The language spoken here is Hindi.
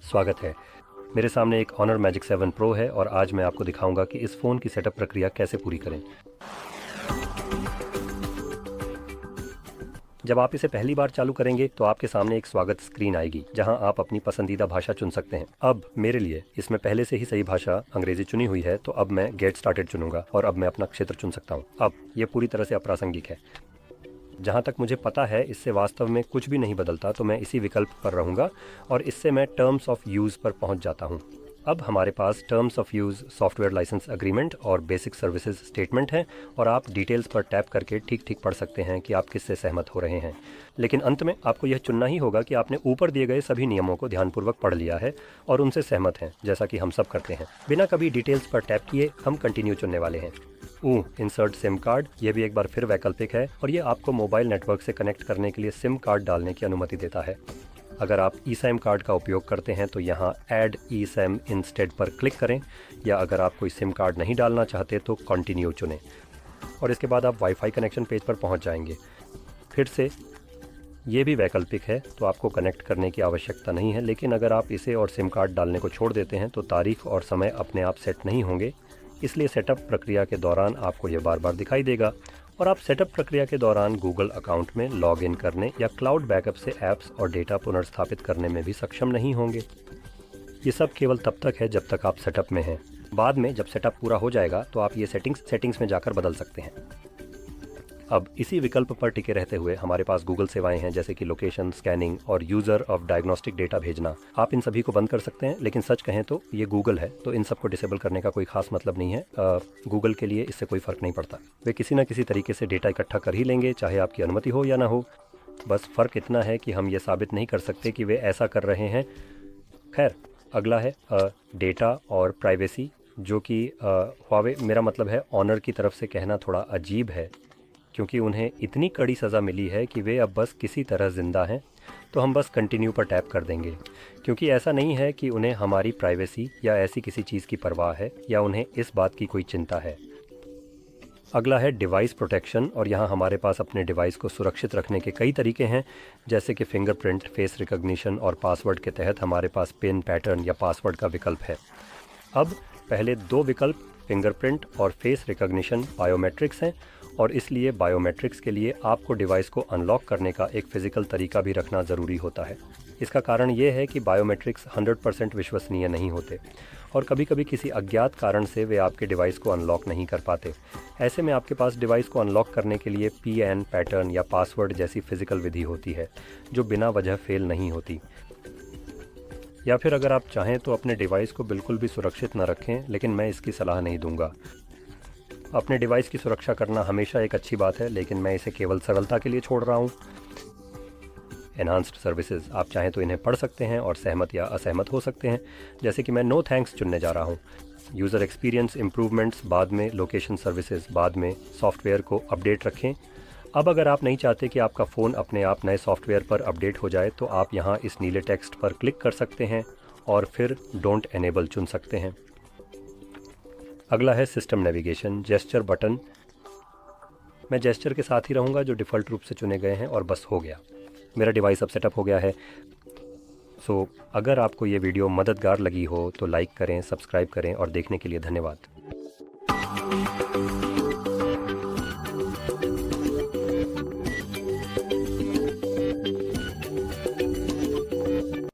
स्वागत है। मेरे सामने एक Honor Magic 7 Pro है और आज मैं आपको दिखाऊंगा कि इस फ़ोन की सेटअप प्रक्रिया कैसे पूरी करें। जब आप इसे पहली बार चालू करेंगे तो आपके सामने एक स्वागत स्क्रीन आएगी जहां आप अपनी पसंदीदा भाषा चुन सकते हैं। अब मेरे लिए इसमें पहले से ही सही भाषा अंग्रेजी चुनी हुई है, तो अब मैं गेट स्टार्टेड चुनूंगा और अब मैं अपना क्षेत्र चुन सकता हूं। अब ये पूरी तरह से अप्रासंगिक है। जहाँ तक मुझे पता है इससे वास्तव में कुछ भी नहीं बदलता, तो मैं इसी विकल्प पर रहूँगा और इससे मैं टर्म्स ऑफ यूज़ पर पहुँच जाता हूँ। अब हमारे पास terms of use, software license agreement और बेसिक सर्विसेज स्टेटमेंट है और आप डिटेल्स पर टैप करके ठीक ठीक पढ़ सकते हैं कि आप किससे सहमत हो रहे हैं। लेकिन अंत में आपको यह चुनना ही होगा कि आपने ऊपर दिए गए सभी नियमों को ध्यानपूर्वक पढ़ लिया है और उनसे सहमत हैं, जैसा कि हम सब करते हैं। बिना कभी डिटेल्स पर टैप किए हम कंटिन्यू चुनने वाले हैं। इंसर्ट सिम कार्ड, ये भी एक बार फिर वैकल्पिक है और ये आपको मोबाइल नेटवर्क से कनेक्ट करने के लिए सिम कार्ड डालने की अनुमति देता है। अगर आप ई सैम कार्ड का उपयोग करते हैं तो यहाँ ऐड ई सैम इंस्टेड पर क्लिक करें, या अगर आप कोई सिम कार्ड नहीं डालना चाहते तो कंटिन्यू चुनें और इसके बाद आप वाईफाई कनेक्शन पेज पर पहुँच जाएंगे। फिर से ये भी वैकल्पिक है, तो आपको कनेक्ट करने की आवश्यकता नहीं है, लेकिन अगर आप इसे और सिम कार्ड डालने को छोड़ देते हैं तो तारीख और समय अपने आप सेट नहीं होंगे, इसलिए सेटअप प्रक्रिया के दौरान आपको ये बार बार दिखाई देगा और आप सेटअप प्रक्रिया के दौरान गूगल अकाउंट में लॉग इन करने या क्लाउड बैकअप से ऐप्स और डेटा पुनर्स्थापित करने में भी सक्षम नहीं होंगे। ये सब केवल तब तक है जब तक आप सेटअप में हैं। बाद में जब सेटअप पूरा हो जाएगा तो आप ये सेटिंग्स में जाकर बदल सकते हैं। अब इसी विकल्प पर टिके रहते हुए हमारे पास गूगल सेवाएं हैं, जैसे कि लोकेशन, स्कैनिंग और यूज़र ऑफ डायग्नोस्टिक डेटा भेजना। आप इन सभी को बंद कर सकते हैं, लेकिन सच कहें तो ये गूगल है, तो इन सबको डिसेबल करने का कोई खास मतलब नहीं है। गूगल के लिए इससे कोई फ़र्क नहीं पड़ता। वे किसी न किसी तरीके से डेटा इकट्ठा कर ही लेंगे, चाहे आपकी अनुमति हो या ना हो। बस फ़र्क इतना है कि हम ये साबित नहीं कर सकते कि वे ऐसा कर रहे हैं। खैर, अगला है डेटा और प्राइवेसी, जो कि हुआवे, मेरा मतलब है ऑनर की तरफ से कहना थोड़ा अजीब है, क्योंकि उन्हें इतनी कड़ी सज़ा मिली है कि वे अब बस किसी तरह ज़िंदा हैं। तो हम बस कंटिन्यू पर टैप कर देंगे, क्योंकि ऐसा नहीं है कि उन्हें हमारी प्राइवेसी या ऐसी किसी चीज़ की परवाह है या उन्हें इस बात की कोई चिंता है। अगला है डिवाइस प्रोटेक्शन, और यहाँ हमारे पास अपने डिवाइस को सुरक्षित रखने के कई तरीके हैं, जैसे कि फिंगरप्रिंट, फेस रिकॉग्निशन और पासवर्ड के तहत हमारे पास पिन, पैटर्न या पासवर्ड का विकल्प है। अब पहले दो विकल्प फिंगरप्रिंट और फेस रिकॉग्निशन बायोमेट्रिक्स हैं, और इसलिए बायोमेट्रिक्स के लिए आपको डिवाइस को अनलॉक करने का एक फ़िज़िकल तरीका भी रखना ज़रूरी होता है। इसका कारण ये है कि बायोमेट्रिक्स 100% विश्वसनीय नहीं होते और कभी कभी किसी अज्ञात कारण से वे आपके डिवाइस को अनलॉक नहीं कर पाते। ऐसे में आपके पास डिवाइस को अनलॉक करने के लिए PN, पैटर्न या पासवर्ड जैसी फ़िज़िकल विधि होती है, जो बिना वजह फेल नहीं होती। या फिर अगर आप चाहें तो अपने डिवाइस को बिल्कुल भी सुरक्षित न रखें, लेकिन मैं इसकी सलाह नहीं दूंगा। अपने डिवाइस की सुरक्षा करना हमेशा एक अच्छी बात है, लेकिन मैं इसे केवल सरलता के लिए छोड़ रहा हूँ। एनहांस्ड सर्विसेज, आप चाहें तो इन्हें पढ़ सकते हैं और सहमत या असहमत हो सकते हैं, जैसे कि मैं नो थैंक्स चुनने जा रहा हूँ। यूज़र एक्सपीरियंस इम्प्रूवमेंट्स बाद में, लोकेशन सर्विसेज बाद में, सॉफ्टवेयर को अपडेट रखें। अब अगर आप नहीं चाहते कि आपका फ़ोन अपने आप नए सॉफ्टवेयर पर अपडेट हो जाए, तो आप यहाँ इस नीले टेक्स्ट पर क्लिक कर सकते हैं और फिर डोंट एनेबल चुन सकते हैं। अगला है सिस्टम नेविगेशन, जेस्चर बटन। मैं जेस्चर के साथ ही रहूँगा जो डिफ़ॉल्ट रूप से चुने गए हैं, और बस हो गया, मेरा डिवाइस अब सेटअप हो गया है। अगर आपको ये वीडियो मददगार लगी हो तो लाइक करें, सब्सक्राइब करें और देखने के लिए धन्यवाद।